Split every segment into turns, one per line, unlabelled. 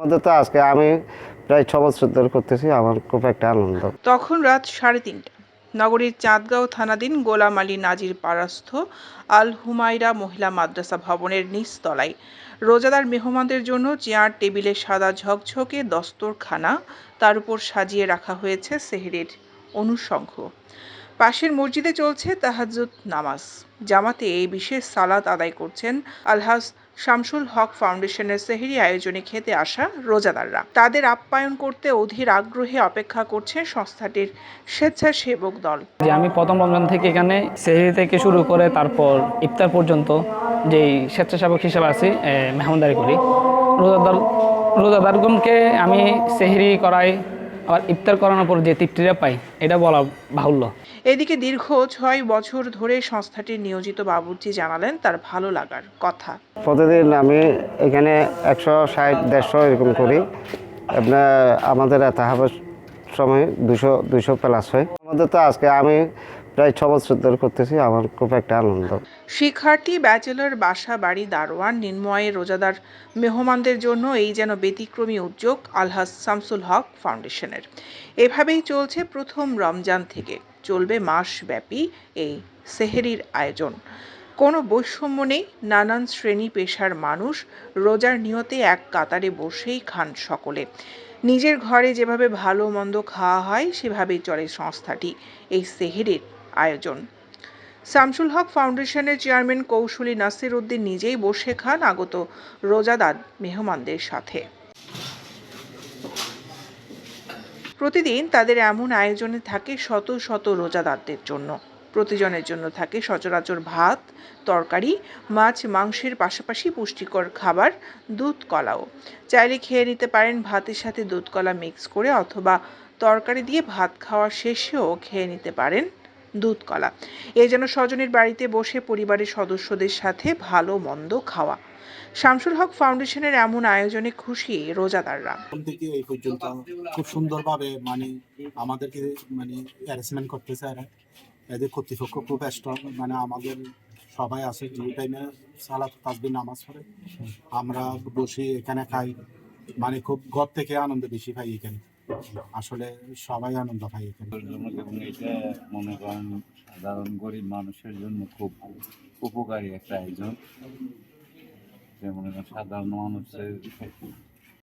আমাদের তো আজকে আমি প্রায় 6 বছর ধরে করতেছি, আমার খুব একটা আনন্দ।
তখন রাত 3:30টা। নগরীর চাঁদগাঁও থানাধীন গোলাম আলী নাজির পাড়াস্থ আল হুমায়রা মহিলা মাদ্রাসা ভবনের নিচতলায় রোজাদার মেহমানদের জন্য চেয়ার টেবিলে সাদা ঝকঝকে দস্তরখানা, তার উপর সাজিয়ে রাখা হয়েছে সেহরির অনুষঙ্গ। পাশের মসজিদে চলছে তাহাজ্জুদ নামাজ। জামাতে এই বিশেষ সালাত আদায় করছেন আলহাজ শামসুল হক ফাউন্ডেশনের সেহরি আয়োজনে খেতে আসা রোজাদাররা। তাদের আপ্যায়ন করতে অধীর আগ্রহে অপেক্ষা করছে সংস্থাটির স্বেচ্ছাসেবক দল।
যে আমি প্রথম রমজান থেকে এখানে সেহরি থেকে শুরু করে তারপর ইফতার পর্যন্ত যেই স্বেচ্ছাসেবক হিসেবে আছি, মেহমানদারি করি। রোজাদারগণকে আমি সেহরি করাই, আবার ইফতার করানোর পর যে তৃপ্তিটা পাই এটা বলা বাহুল্য।
এদিকে দীর্ঘ 6 বছর ধরে সংস্থাটির নিয়োজিত বাবুর্চি জানালেন তার ভালো লাগার কথা।
প্রতিদিন আমি এখানে 160-150 এরকম করি। আপনার আমাদের তাহাবের সময় 200 প্লাস হয়। আমাদের তো আজকে আমি প্রায় 6 বছর ধরে করতেছি, আমার খুব একটা আনন্দ।
শিক্ষার্থী, ব্যাচেলর, বাসা বাড়ি, দারোয়ান, নির্ময়ে রোজাদার মেহমানদের জন্য এই যেন ব্যতিক্রমী উদ্যোগ আলহাজ শামসুল হক ফাউন্ডেশনের। এভাবেই চলছে প্রথম রমজান থেকে, চলবে মাসব্যাপী এই সেহরির আয়োজন। কোনো বৈষম্য নেই, নানান শ্রেণী পেশার মানুষ রোজার নিয়তে এক কাতারে বসেই খান সকলে। নিজের ঘরে যেভাবে ভালো মন্দ খাওয়া হয় সেভাবেই চলে সংস্থাটি এই সেহরির আয়োজন। শামসুল হক ফাউন্ডেশনের চেয়ারম্যান কৌশলী নাসির উদ্দিন নিজেই বসে খান আগত রোজাদার মেহমানদের সাথে। প্রতিদিন তাদের এমন আয়োজনে থাকে শত শত রোজাদারদের জন্য। প্রতিজনের জন্য থাকে সচরাচর ভাত, তরকারি, মাছ, মাংসের পাশাপাশি পুষ্টিকর খাবার, দুধ কলাও। চাইলে খেয়ে নিতে পারেন ভাতের সাথে দুধ কলা মিক্স করে, অথবা তরকারি দিয়ে ভাত খাওয়া শেষেও খেয়ে নিতে পারেন দুধ কলা। এ যেন স্বজনের বাড়িতে বসে পরিবারের সদস্যদের সাথে ভালো মন্দ খাওয়া। শামসুল হক ফাউন্ডেশনের এমন আয়োজনে খুশি রোজাদাররা।
থেকে এই পর্যন্ত খুব সুন্দরভাবে আমাদেরকে অ্যারেঞ্জমেন্ট করতেছে এরা। এদের কর্তৃপক্ষ খুব স্ট্রং, আমাদের সবাই আছে যে টাইমে সালাত তাসবিহ নামাজ পড়ে আমরা বসে এখানে খাই, খুব ঘর থেকে আনন্দ বেশি পাই এখানে। আসলে সবাই আনন্দ পাই এখানে।
এবং এটা মনে করেন সাধারণ গরিব মানুষের জন্য খুব উপকারী একটা আয়োজন। সাধারণ মানুষের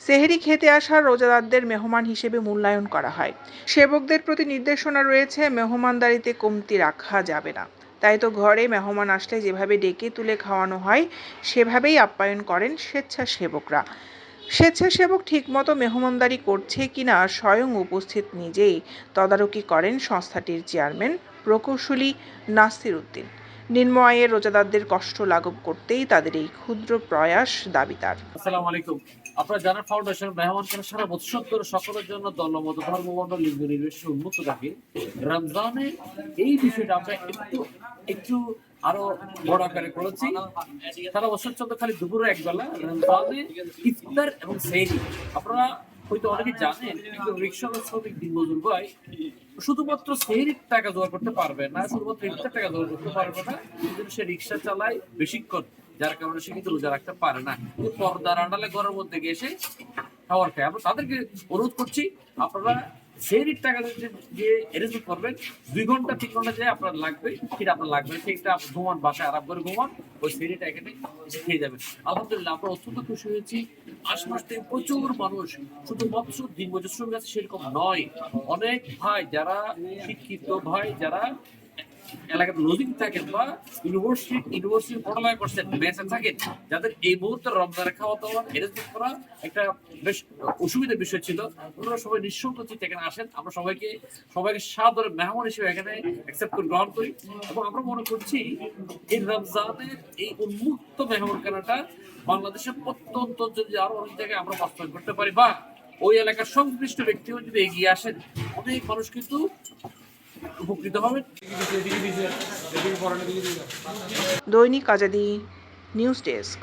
সেহরি খেতে আসা রোজাদারদের মেহমান হিসেবে মূল্যায়ন করা হয়। সেবকদের প্রতি নির্দেশনা রয়েছে, মেহমানদারিতে কমতি রাখা যাবে না। তাই তো ঘরে মেহমান আসলে যেভাবে ডেকে তুলে খাওয়ানো হয় সেভাবেই আপ্যায়ন করেন স্বেচ্ছাসেবকরা। স্বেচ্ছাসেবক ঠিকমতো মেহমানদারি করছে কিনা স্বয়ং উপস্থিত নিজেই তদারকি করেন সংস্থাটির চেয়ারম্যান প্রকৌশলী নাসির উদ্দিন। নির্ময়ে রোজাদারদের কষ্ট লাঘব করতেই তাদের এই ক্ষুদ্র প্রয়াস দাবিদার।
আসসালামু আলাইকুম। আপনারা জানার ফাউন্ডেশন মেহমান কেন সারা বছর ধরে সকলের জন্য দলমত ধর্মবর্ণ লিঙ্গ নির্বিশেষে উন্মুক্ত থাকে। রমজানে এই বিষয়টা আমরা একটু আরো বড় আকারে করেছি। সারা বছর চলতে খালি দুপুরে একবেলা রমজানে ইফতার এবং সেহরি। আপনারা হয়তো অনেকে জানেন, কিন্তু রিক্সা শ্রমিক দিনমজুর ভাই শুধুমাত্র সেহরির টাকা জোগাড় করতে পারবে না, শুধুমাত্র ইফতার টাকা জোগাড় করতে পারবে না, কিন্তু সে রিক্সা চালায় বেশিক্ষণ, যার কারণে সে কিন্তু রোজা রাখতে পারে না। পর্দার আড়ালে ঘরের মধ্যে গিয়ে এসে খাবার খায়। আমরা তাদেরকে অনুরোধ করছি, আপনারা সেহরির টাকা যে অ্যারেঞ্জমেন্ট করবেন, 2 ঘন্টা 3 ঘন্টা যে আপনার লাগবে সেটা আপনার লাগবে, সেটা ঘুমান, বাসায় আরাম করে ঘুমান, ওই সেহরিটা এখানে খেয়ে যাবেন। আলহামদুলিল্লাহ আমরা অত্যন্ত খুশি হয়েছি। আশপাশ থেকে প্রচুর মানুষ, শুধুমাত্র দিনমজুর শ্রমিক আছে সেরকম নয়, অনেক ভাই যারা শিক্ষিত, ভাই যারা এলাকাতে লজিং থাকেন বা ইউনিভার্সিটি পড়ালেখা করছেন, মেসে থাকেন, যাদের এই মুহূর্তে রমজানের খাওয়া দাওয়া অ্যারেঞ্জমেন্ট করা একটা বেশ অসুবিধার বিষয় ছিল, ওনারা সবাই নিঃসংকোচ এখানে আসেন। আমরা সবাইকে সাদরে মেহমান হিসেবে এখানে অ্যাকসেপ্ট করে গ্রহণ করি, এবং আমরা মনে করছি এই রমজানের এই উন্মুক্ত মেহমান কেনাটা বাংলাদেশের প্রত্যন্ত যদি আরো অনেক জায়গায় আমরা বাস্তবায়ন করতে পারি, বা ওই এলাকার সংশ্লিষ্ট ব্যক্তিও যদি এগিয়ে আসেন, অনেক মানুষ কিন্তু উপকৃত হবেন।
দৈনিক আজাদী নিউজ ডেস্ক।